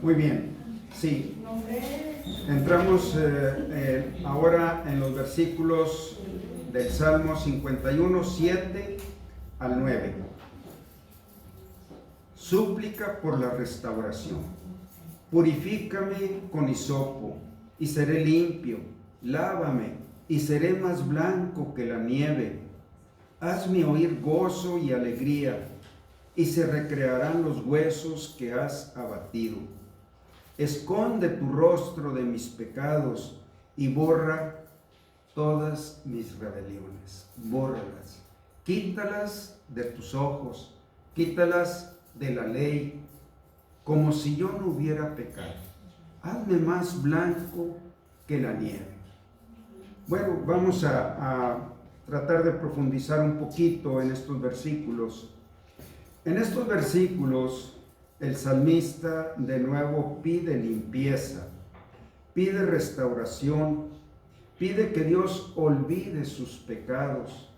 Muy bien, sí. Entramos ahora en los versículos del Salmo 51, 7 al 9. Súplica por la restauración. Purifícame con hisopo y seré limpio. Lávame y seré más blanco que la nieve. Hazme oír gozo y alegría, y se recrearán los huesos que has abatido. Esconde tu rostro de mis pecados y borra todas mis rebeliones. Bórralas. Quítalas de tus ojos, quítalas de la ley, como si yo no hubiera pecado. Hazme más blanco que la nieve. Bueno, vamos a tratar de profundizar un poquito en estos versículos. En estos versículos, el salmista de nuevo pide limpieza, pide restauración, pide que Dios olvide sus pecados,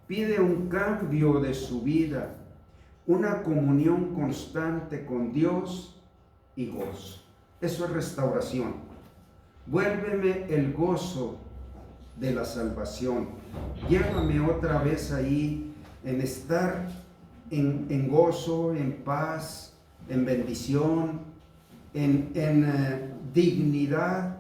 pide un cambio de su vida, una comunión constante con Dios y gozo. Eso es restauración. Vuélveme el gozo de la salvación. Llévame otra vez ahí en estar en gozo, en paz, en bendición, en dignidad.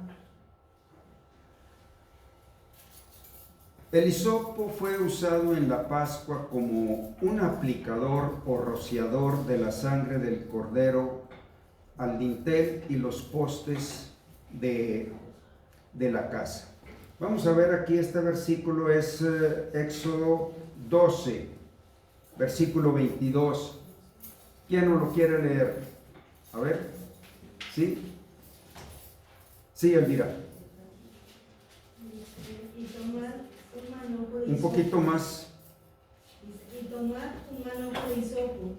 El hisopo fue usado en la Pascua como un aplicador o rociador de la sangre del cordero al dintel y los postes de la casa. Vamos a ver aquí, este versículo es Éxodo 12, versículo 22. ¿Quién no lo quiere leer? A ver, ¿sí? Sí, Elvira. Y tomad un manojo de Un poquito más. Y tomad un manojo de hisopo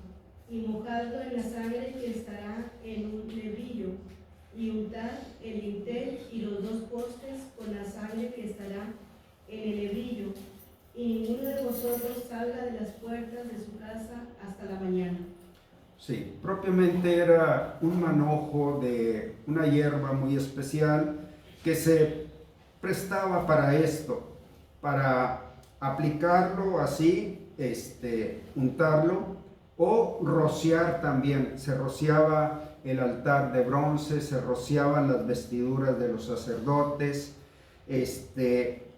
y mojadlo en la sangre que estará en un levillo, y untad el dintel y los dos postes con la sangre que estará en el levillo, y ninguno de vosotros salga de las puertas de su casa hasta la mañana. Sí, propiamente era un manojo de una hierba muy especial que se prestaba para esto, para aplicarlo así, untarlo o rociar también. Se rociaba el altar de bronce, se rociaban las vestiduras de los sacerdotes,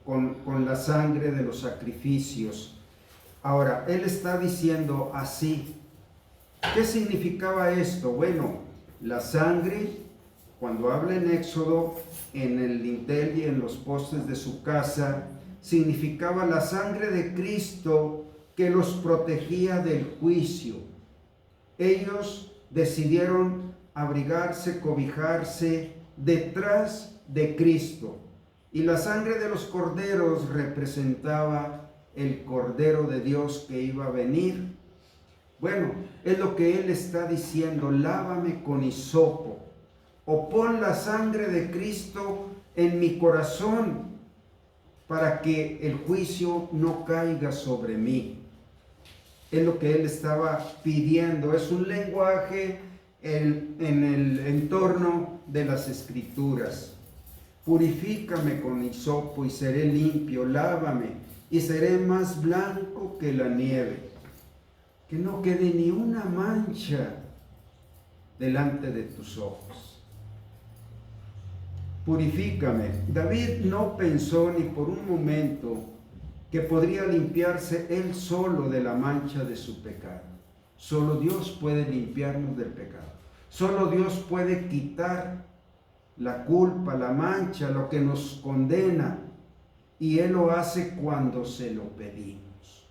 con la sangre de los sacrificios. Ahora, él está diciendo así. ¿Qué significaba esto? Bueno, la sangre, cuando habla en Éxodo, en el dintel y en los postes de su casa, significaba la sangre de Cristo que los protegía del juicio. Ellos decidieron abrigarse, cobijarse detrás de Cristo. Y la sangre de los corderos representaba el Cordero de Dios que iba a venir. Bueno, es lo que él está diciendo: lávame con hisopo, o pon la sangre de Cristo en mi corazón para que el juicio no caiga sobre mí. Es lo que él estaba pidiendo. Es un lenguaje en el entorno de las Escrituras. Purifícame con hisopo y seré limpio, lávame y seré más blanco que la nieve. Que no quede ni una mancha delante de tus ojos. Purifícame. David no pensó ni por un momento que podría limpiarse él solo de la mancha de su pecado. Solo Dios puede limpiarnos del pecado. Solo Dios puede quitar la culpa, la mancha, lo que nos condena. Y Él lo hace cuando se lo pedimos.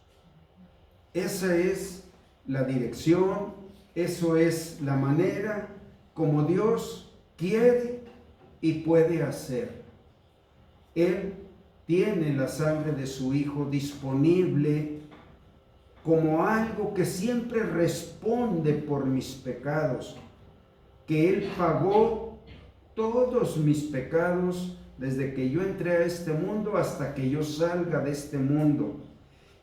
Esa es la dirección, eso es la manera como Dios quiere y puede hacer. Él tiene la sangre de su Hijo disponible como algo que siempre responde por mis pecados, que Él pagó todos mis pecados desde que yo entré a este mundo hasta que yo salga de este mundo.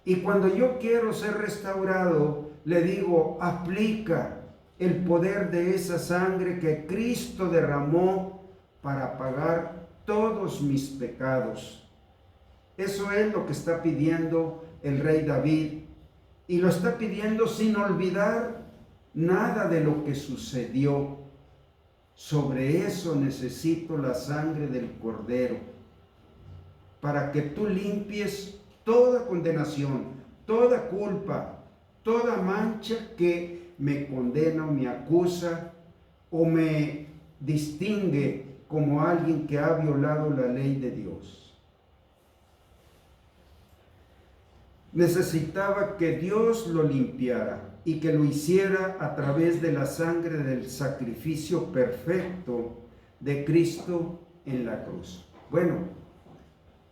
Y cuando yo quiero ser restaurado, le digo: aplica el poder de esa sangre que Cristo derramó para pagar todos mis pecados. Eso es lo que está pidiendo el rey David, y lo está pidiendo sin olvidar nada de lo que sucedió. Sobre eso necesito la sangre del Cordero, para que tú limpies toda condenación, toda culpa, toda mancha que me condena o me acusa o me distingue como alguien que ha violado la ley de Dios. Necesitaba que Dios lo limpiara y que lo hiciera a través de la sangre del sacrificio perfecto de Cristo en la cruz. Bueno,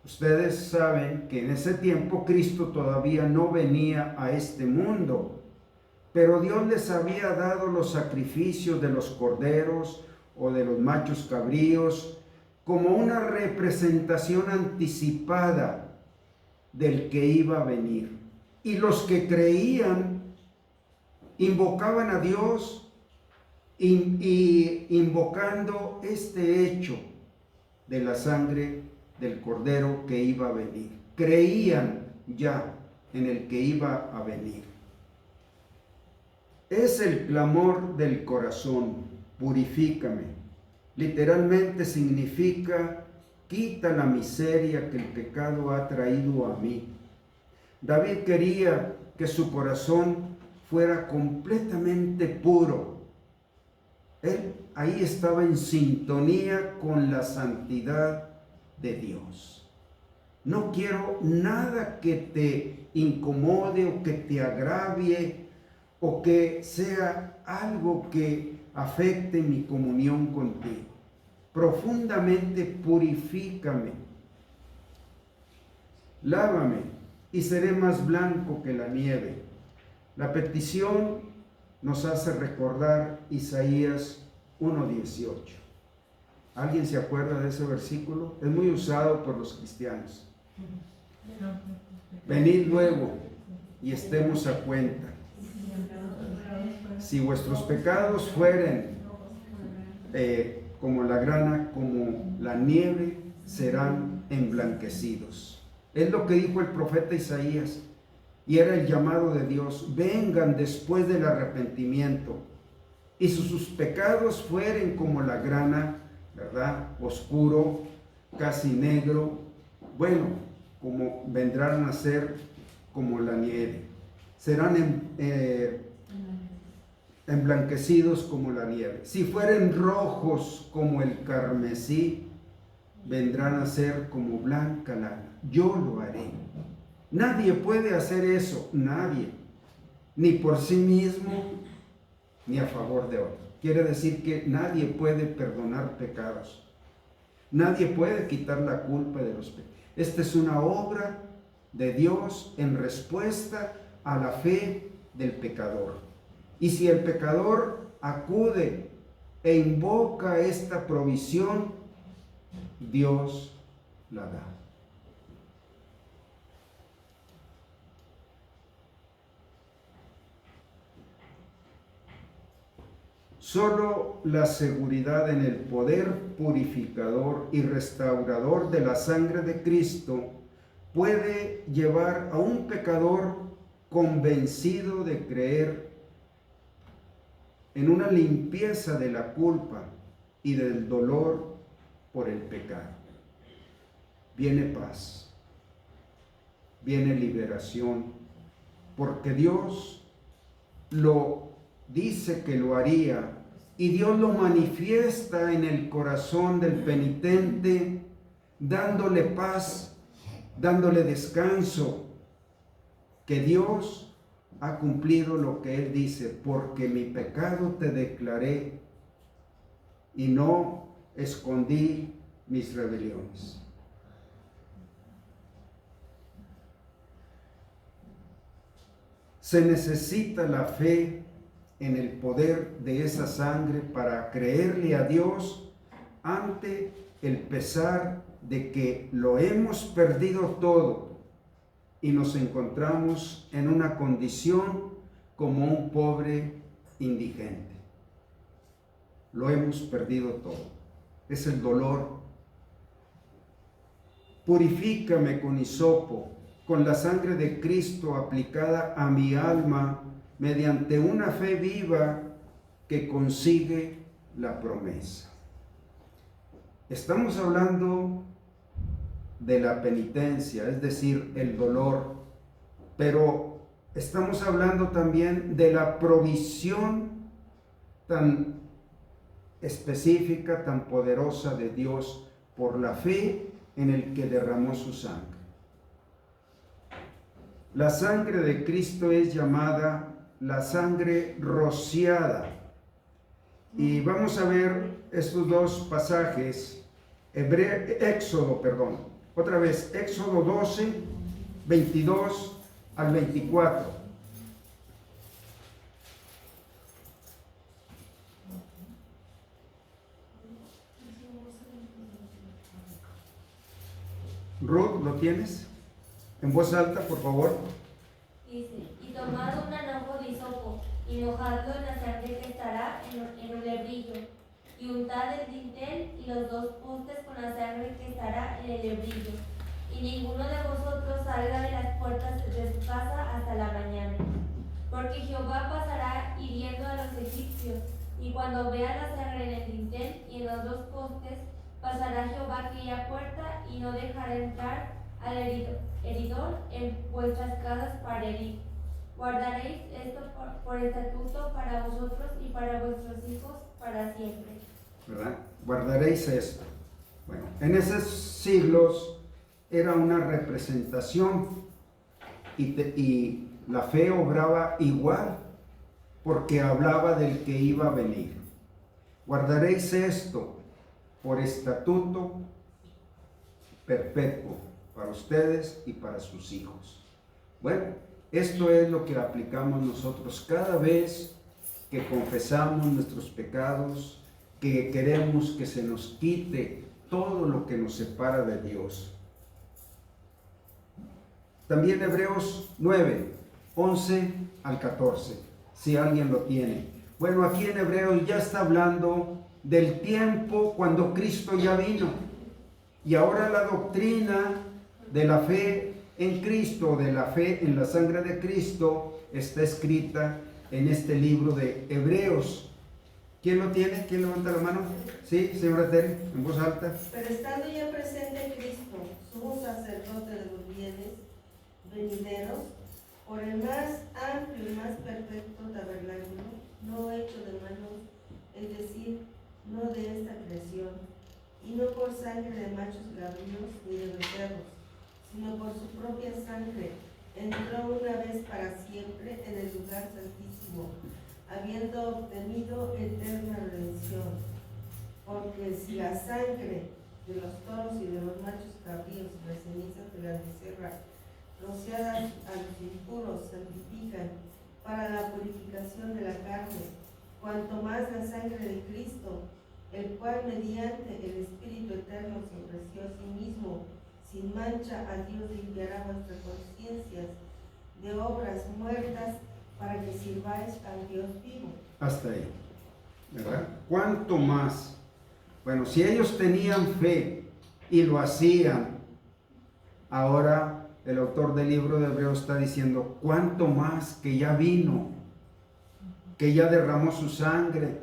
ustedes saben que en ese tiempo Cristo todavía no venía a este mundo, pero Dios les había dado los sacrificios de los corderos o de los machos cabríos como una representación anticipada del que iba a venir. Y los que creían invocaban a Dios y invocando este hecho de la sangre del Cordero que iba a venir. Creían ya en el que iba a venir. Es el clamor del corazón: purifícame. Literalmente significa: quita la miseria que el pecado ha traído a mí. David quería que su corazón fuera completamente puro. Él ahí estaba en sintonía con la santidad de Dios. No quiero nada que te incomode o que te agravie o que sea algo que afecte mi comunión contigo. Profundamente purifícame, lávame y seré más blanco que la nieve. La petición nos hace recordar Isaías 1:18. ¿Alguien se acuerda de ese versículo? Es muy usado por los cristianos. Venid luego y estemos a cuenta. Si vuestros pecados fueren como la grana, como la nieve, serán emblanquecidos. Es lo que dijo el profeta Isaías, y era el llamado de Dios: vengan después del arrepentimiento, y si sus pecados fueren como la grana, ¿verdad?, oscuro, casi negro, bueno, como vendrán a ser como la nieve, serán emblanquecidos como la nieve. Si fueren rojos como el carmesí, vendrán a ser como blanca lana. Yo lo haré. Nadie puede hacer eso, nadie, ni por sí mismo, ni a favor de otro. Quiere decir que nadie puede perdonar pecados. Nadie puede quitar la culpa de los pecados. Esta es una obra de Dios en respuesta a la fe del pecador. Y si el pecador acude e invoca esta provisión, Dios la da. Solo la seguridad en el poder purificador y restaurador de la sangre de Cristo puede llevar a un pecador convencido de creer en una limpieza de la culpa y del dolor por el pecado. Viene paz, viene liberación, porque Dios lo dice que lo haría, y Dios lo manifiesta en el corazón del penitente, dándole paz, dándole descanso, que Dios ha cumplido lo que Él dice: porque mi pecado te declaré y no escondí mis rebeliones. Se necesita la fe en el poder de esa sangre para creerle a Dios ante el pesar de que lo hemos perdido todo y nos encontramos en una condición como un pobre indigente. lo hemos perdido todo. Es el dolor. Purifícame con hisopo, con la sangre de Cristo aplicada a mi alma, mediante una fe viva que consigue la promesa. Estamos hablando de la penitencia, es decir, el dolor, pero estamos hablando también de la provisión tan específica, tan poderosa de Dios por la fe en el que derramó su sangre. La sangre de Cristo es llamada la sangre rociada. Y vamos a ver estos dos pasajes, Éxodo 12, 22 al 24. Ruth, ¿lo tienes? En voz alta, por favor. Dice, y tomad un manojo de hisopo, y mojadlo en la sangre que estará en un lebrillo, y untad el dintel y los dos postes con la sangre que estará en el lebrillo, y ninguno de vosotros salga de las puertas de su casa hasta la mañana. Porque Jehová pasará hiriendo a los egipcios, y cuando vea la sangre en el dintel y en los dos postes, pasará Jehová aquella puerta y no dejará entrar al heridor en vuestras casas para herir. Guardaréis esto por estatuto para vosotros y para vuestros hijos para siempre. ¿Verdad? Guardaréis esto. Bueno, en esos siglos era una representación y la fe obraba igual porque hablaba del que iba a venir. Guardaréis esto por estatuto perpetuo para ustedes y para sus hijos. Bueno, esto es lo que aplicamos nosotros cada vez que confesamos nuestros pecados, que queremos que se nos quite todo lo que nos separa de Dios. También Hebreos 9, 11 al 14, si alguien lo tiene. Bueno, aquí en Hebreos ya está hablando del tiempo cuando Cristo ya vino. Y ahora la doctrina de la fe en Cristo, de la fe en la sangre de Cristo, está escrita en este libro de Hebreos. ¿Quién lo tiene? ¿Quién levanta la mano? Sí, señora Tere, en voz alta. Pero estando ya presente Cristo, sumo sacerdote de los bienes venideros, por el más amplio y más perfecto tabernáculo, no hecho de manos, es decir, no de esta creación, y no por sangre de machos cabríos ni de becerros, sino por su propia sangre, entró una vez para siempre en el lugar santísimo, habiendo obtenido eterna redención. Porque si la sangre de los toros y de los machos cabríos y las cenizas de la becerra rociadas a los impuros santifican para la purificación de la carne, cuanto más la sangre de Cristo, el cual mediante el Espíritu Eterno se ofreció a sí mismo sin mancha a Dios, limpiará vuestras conciencias de obras muertas para que sirváis al Dios vivo. Hasta ahí, ¿verdad? ¿Cuánto más? Bueno, si ellos tenían fe y lo hacían, ahora el autor del libro de Hebreos está diciendo, ¿cuánto más que ya vino, que ya derramó su sangre,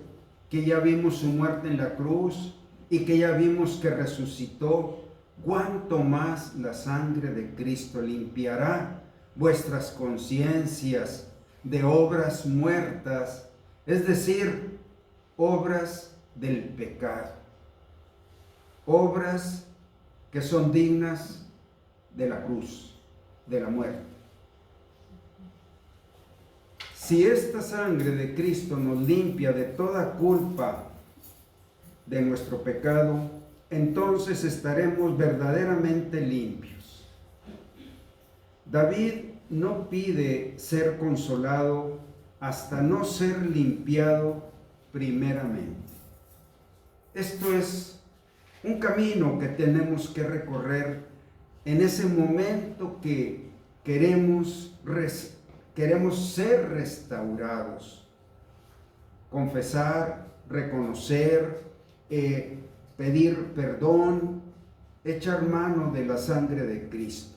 que ya vimos su muerte en la cruz y que ya vimos que resucitó? ¿Cuánto más la sangre de Cristo limpiará vuestras conciencias de obras muertas, es decir, obras del pecado, obras que son dignas de la cruz, de la muerte? Si esta sangre de Cristo nos limpia de toda culpa de nuestro pecado, entonces estaremos verdaderamente limpios. David no pide ser consolado hasta no ser limpiado primeramente. Esto es un camino que tenemos que recorrer en ese momento que queremos ser restaurados, confesar, reconocer, pedir perdón, echar mano de la sangre de Cristo.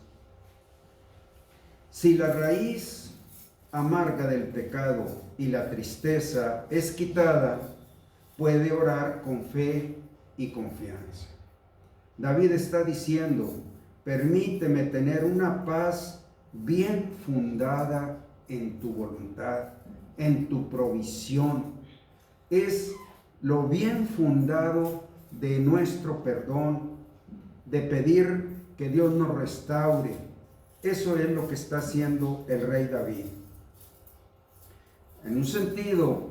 Si la raíz amarga del pecado y la tristeza es quitada, puede orar con fe y confianza. David está diciendo: permíteme tener una paz bien fundada en tu voluntad, en tu provisión. Es lo bien fundado de nuestro perdón, de pedir que Dios nos restaure. Eso es lo que está haciendo el rey David. En un sentido,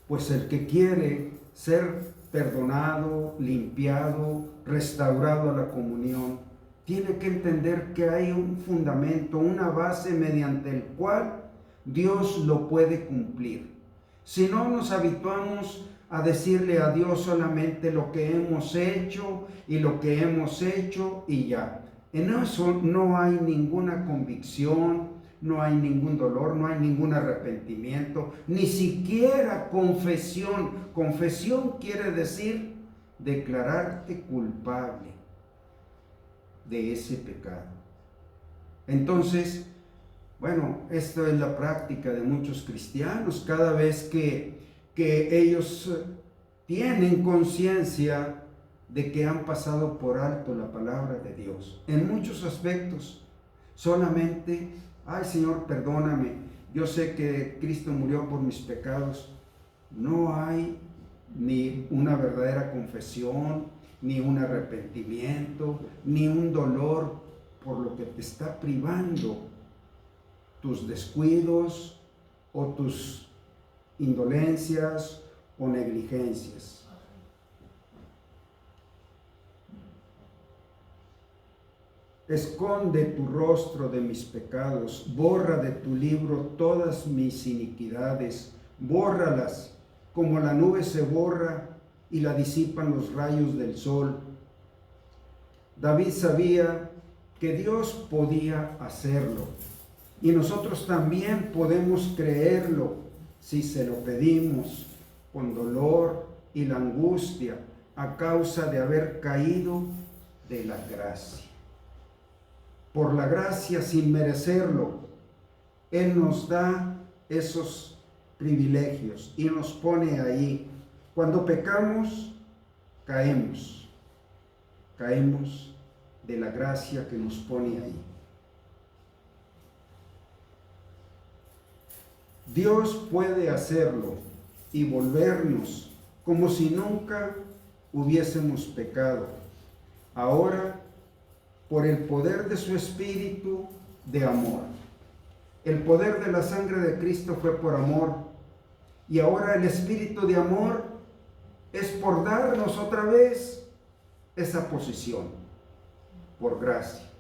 pues el que quiere ser perdonado, limpiado, restaurado a la comunión, tiene que entender que hay un fundamento, una base mediante el cual Dios lo puede cumplir. Si no nos habituamos a decirle a Dios solamente lo que hemos hecho y lo que hemos hecho y ya. En eso no hay ninguna convicción, no hay ningún dolor, no hay ningún arrepentimiento, ni siquiera confesión. Confesión quiere decir declararte culpable de ese pecado. Entonces, bueno, esto es la práctica de muchos cristianos. Cada vez que ellos tienen conciencia de que han pasado por alto la palabra de Dios en muchos aspectos, solamente: ay, Señor, perdóname, yo sé que Cristo murió por mis pecados. No hay ni una verdadera confesión, ni un arrepentimiento, ni un dolor por lo que te está privando, tus descuidos o tus indolencias o negligencias. Esconde tu rostro de mis pecados, borra de tu libro todas mis iniquidades, bórralas como la nube se borra y la disipan los rayos del sol. David sabía que Dios podía hacerlo, y nosotros también podemos creerlo si se lo pedimos con dolor y la angustia a causa de haber caído de la gracia. Por la gracia, sin merecerlo, Él nos da esos privilegios y nos pone ahí. Cuando pecamos, caemos de la gracia que nos pone ahí. Dios puede hacerlo y volvernos como si nunca hubiésemos pecado. Ahora, por el poder de su Espíritu de amor. El poder de la sangre de Cristo fue por amor, y ahora el Espíritu de amor es por darnos otra vez esa posición, por gracia.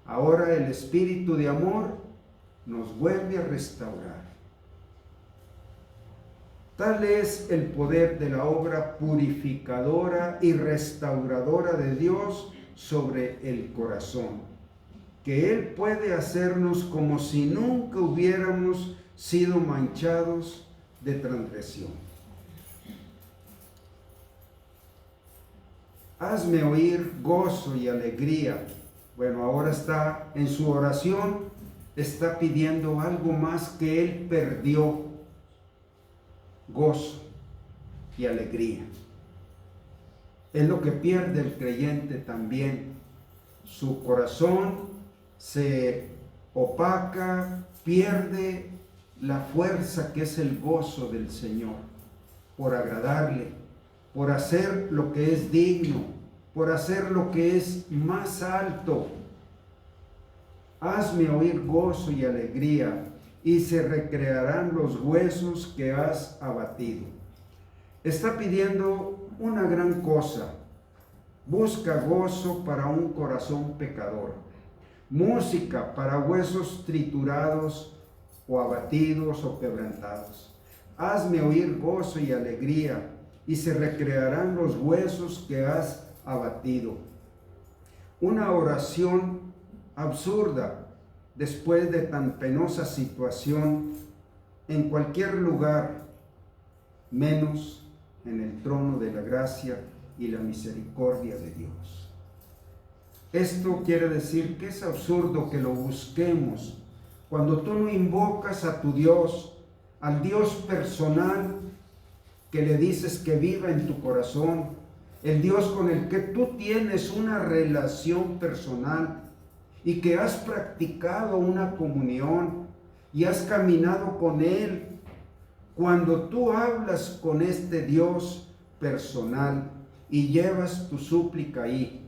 Ahora el Espíritu de amor nos vuelve a restaurar. Tal es el poder de la obra purificadora y restauradora de Dios sobre el corazón, que Él puede hacernos como si nunca hubiéramos sido manchados de transgresión. Hazme oír gozo y alegría. Bueno, ahora está en su oración, está pidiendo algo más que él perdió: gozo y alegría. Es lo que pierde el creyente también. Su corazón se opaca, pierde la fuerza que es el gozo del Señor, por agradarle, por hacer lo que es digno, por hacer lo que es más alto. Hazme oír gozo y alegría, y se recrearán los huesos que has abatido. Está pidiendo una gran cosa. Busca gozo para un corazón pecador, música para huesos triturados o abatidos o quebrantados. Hazme oír gozo y alegría, y se recrearán los huesos que has abatido. Una oración absurda después de tan penosa situación en cualquier lugar, menos en el trono de la gracia y la misericordia de Dios. Esto quiere decir que es absurdo que lo busquemos cuando tú no invocas a tu Dios, al Dios personal que le dices que viva en tu corazón, el Dios con el que tú tienes una relación personal y que has practicado una comunión y has caminado con Él. Cuando tú hablas con este Dios personal y llevas tu súplica ahí,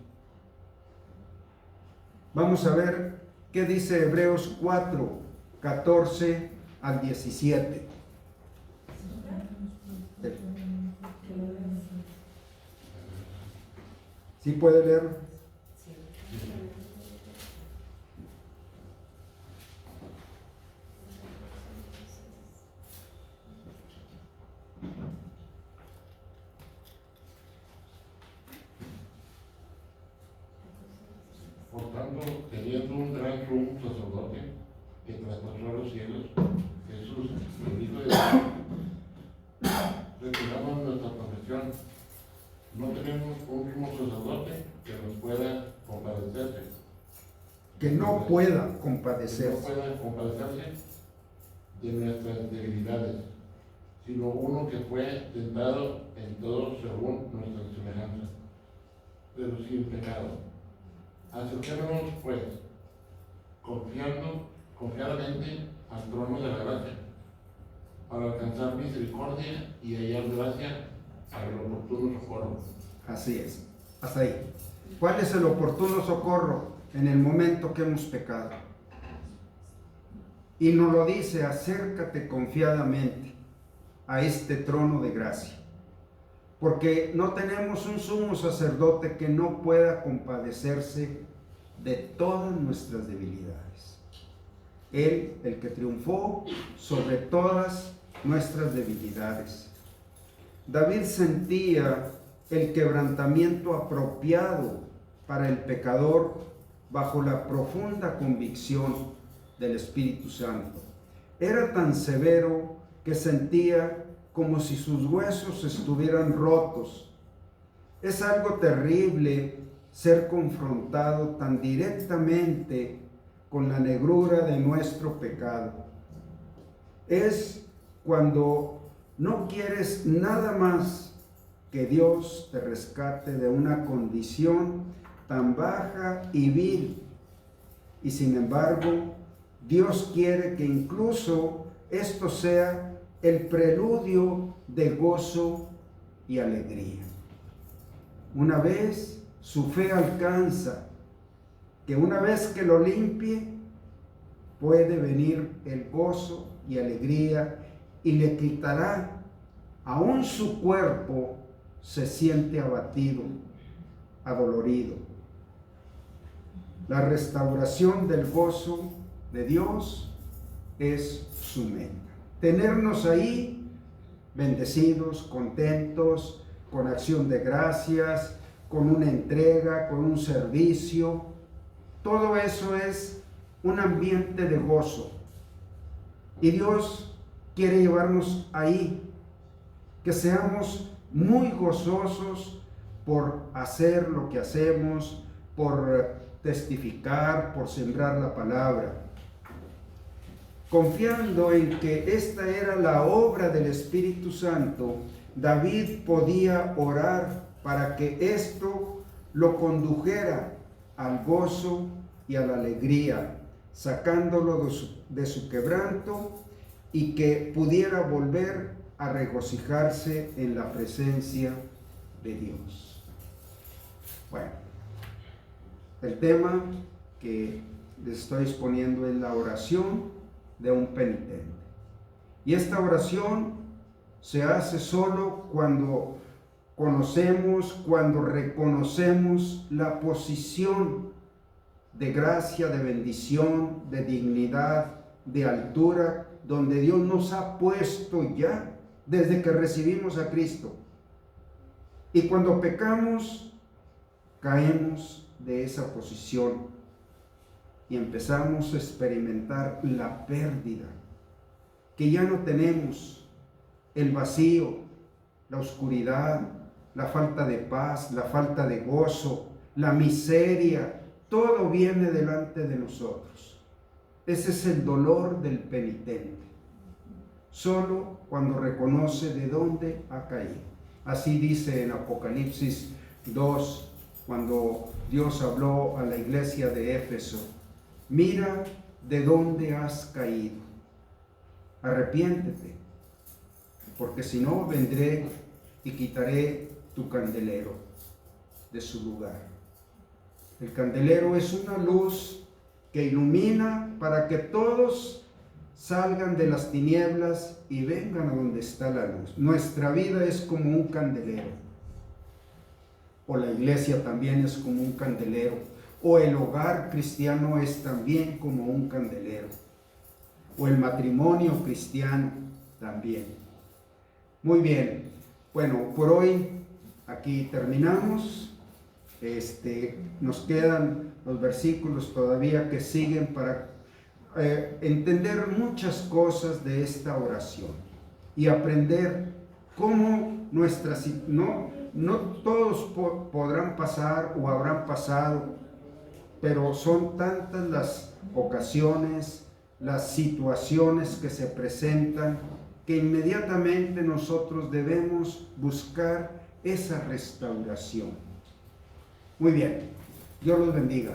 vamos a ver qué dice Hebreos 4, 14 al 17. ¿Sí puede leer? Por tanto, teniendo un gran sumo sacerdote que traspasó a los cielos, Jesús, el Hijo de Dios, retiramos nuestra confesión. No tenemos un sumo sacerdote que nos pueda compadecerse. Que no pueda Que no compadecerse. pueda compadecerse de nuestras debilidades, sino uno que fue tentado en todo según nuestra semejanza, pero sin pecado. Acerquémonos, pues, confiadamente al trono de la gracia, para alcanzar misericordia y hallar gracia para el oportuno socorro. Así es, hasta ahí. ¿Cuál es el oportuno socorro en el momento que hemos pecado? Y nos lo dice: acércate confiadamente a este trono de gracia, porque no tenemos un sumo sacerdote que no pueda compadecerse de todas nuestras debilidades. Él, el que triunfó sobre todas nuestras debilidades. David sentía el quebrantamiento apropiado para el pecador bajo la profunda convicción del Espíritu Santo. Era tan severo que sentía como si sus huesos estuvieran rotos. Es algo terrible ser confrontado tan directamente con la negrura de nuestro pecado. Es cuando no quieres nada más que Dios te rescate de una condición tan baja y vil. Y sin embargo, Dios quiere que incluso esto sea el preludio de gozo y alegría. Una vez su fe alcanza que una vez que lo limpie, puede venir el gozo y alegría y le quitará, aún su cuerpo se siente abatido, adolorido. La restauración del gozo de Dios es su meta. Tenernos ahí bendecidos, contentos, con acción de gracias, con una entrega, con un servicio. Todo eso es un ambiente de gozo. Y Dios quiere llevarnos ahí, que seamos muy gozosos por hacer lo que hacemos, por testificar, por sembrar la palabra. Confiando en que esta era la obra del Espíritu Santo, David podía orar para que esto lo condujera al gozo y a la alegría, sacándolo de su quebranto, y que pudiera volver a regocijarse en la presencia de Dios. Bueno, el tema que les estoy exponiendo es la oración de un penitente. Y esta oración se hace solo cuando conocemos, cuando reconocemos la posición de gracia, de bendición, de dignidad, de altura, donde Dios nos ha puesto ya desde que recibimos a Cristo. Y cuando pecamos, caemos de esa posición y empezamos a experimentar la pérdida, que ya no tenemos, el vacío, la oscuridad, la falta de paz, la falta de gozo, la miseria, todo viene delante de nosotros. Ese es el dolor del penitente. Solo cuando reconoce de dónde ha caído. Así dice en Apocalipsis 2, cuando Dios habló a la iglesia de Éfeso: mira de dónde has caído, arrepiéntete, porque si no vendré y quitaré tu candelero de su lugar. El candelero es una luz que ilumina para que todos salgan de las tinieblas y vengan a donde está la luz. Nuestra vida es como un candelero, o la iglesia también es como un candelero, o el hogar cristiano es también como un candelero, o el matrimonio cristiano también. Muy bien, bueno, por hoy aquí terminamos. Nos quedan los versículos todavía que siguen para entender muchas cosas de esta oración y aprender cómo no todos podrán pasar o habrán pasado, pero son tantas las ocasiones, las situaciones que se presentan, que inmediatamente nosotros debemos buscar esa restauración. Muy bien, Dios los bendiga.